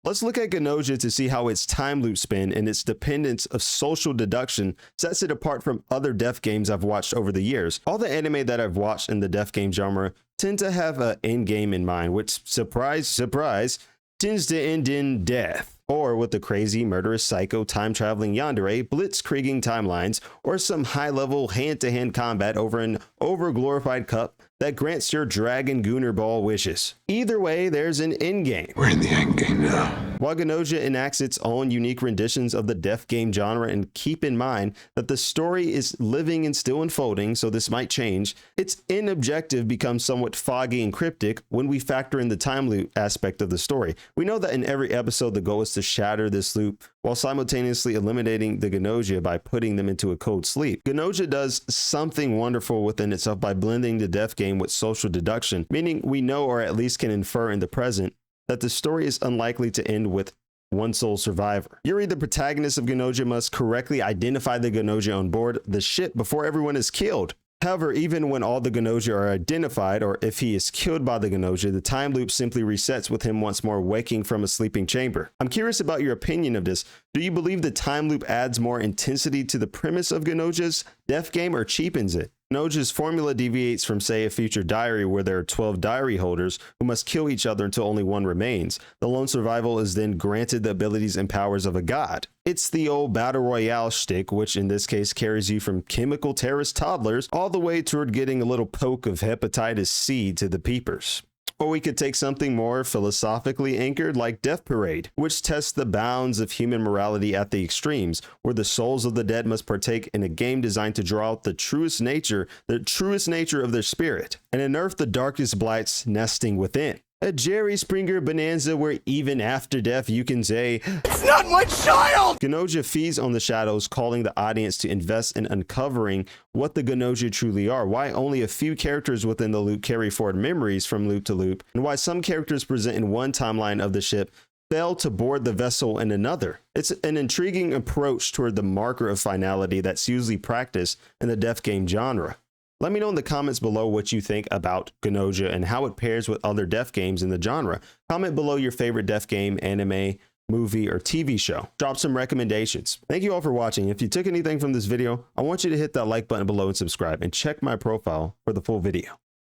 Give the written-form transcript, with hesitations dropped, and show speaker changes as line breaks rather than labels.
Let's look at Gnosia to see how its time loop spin and its dependence of social deduction sets it apart from other death games I've watched over the years. All the anime that I've watched in the death game genre tend to have an end game in mind, which, surprise, surprise, tends to end in death. Or with the crazy, murderous, psycho, time-traveling yandere, blitzkrieging timelines, or some high-level hand-to-hand combat over an over-glorified cup that grants your Dragon Gooner Ball wishes. Either way, there's an endgame.
We're in the endgame now.
While Gnosia enacts its own unique renditions of the death game genre, and keep in mind that the story is living and still unfolding, so this might change, its end objective becomes somewhat foggy and cryptic when we factor in the time loop aspect of the story. We know that in every episode the goal is to shatter this loop while simultaneously eliminating the Gnosia by putting them into a cold sleep. Gnosia does something wonderful within itself by blending the death game with social deduction, meaning we know, or at least can infer in the present, that the story is unlikely to end with one sole survivor. Yuri, the protagonist of Gnosia, must correctly identify the Gnosia on board the ship before everyone is killed. However, even when all the Gnosia are identified, or if he is killed by the Gnosia, the time loop simply resets with him once more waking from a sleeping chamber. I'm curious about your opinion of this. Do you believe the time loop adds more intensity to the premise of Gnosia's death game or cheapens it? Gnosia's formula deviates from, say, a future diary where there are 12 diary holders who must kill each other until only one remains. The lone survival is then granted the abilities and powers of a god. It's the old battle royale shtick, which in this case carries you from chemical terrorist toddlers all the way toward getting a little poke of hepatitis C to the peepers. Or we could take something more philosophically anchored like Death Parade, which tests the bounds of human morality at the extremes, where the souls of the dead must partake in a game designed to draw out the truest nature of their spirit, and unearth the darkest blights nesting within. A Jerry Springer bonanza where even after death you can say, "It's not my child!" Gnosia feeds on the shadows, calling the audience to invest in uncovering what the Gnosia truly are, why only a few characters within the loop carry forward memories from loop to loop, and why some characters present in one timeline of the ship fail to board the vessel in another. It's an intriguing approach toward the marker of finality that's usually practiced in the death game genre. Let me know in the comments below what you think about Gnosia and how it pairs with other death games in the genre. Comment below your favorite death game, anime, movie, or TV show. Drop some recommendations. Thank you all for watching. If you took anything from this video, I want you to hit that like button below and subscribe, and check my profile for the full video.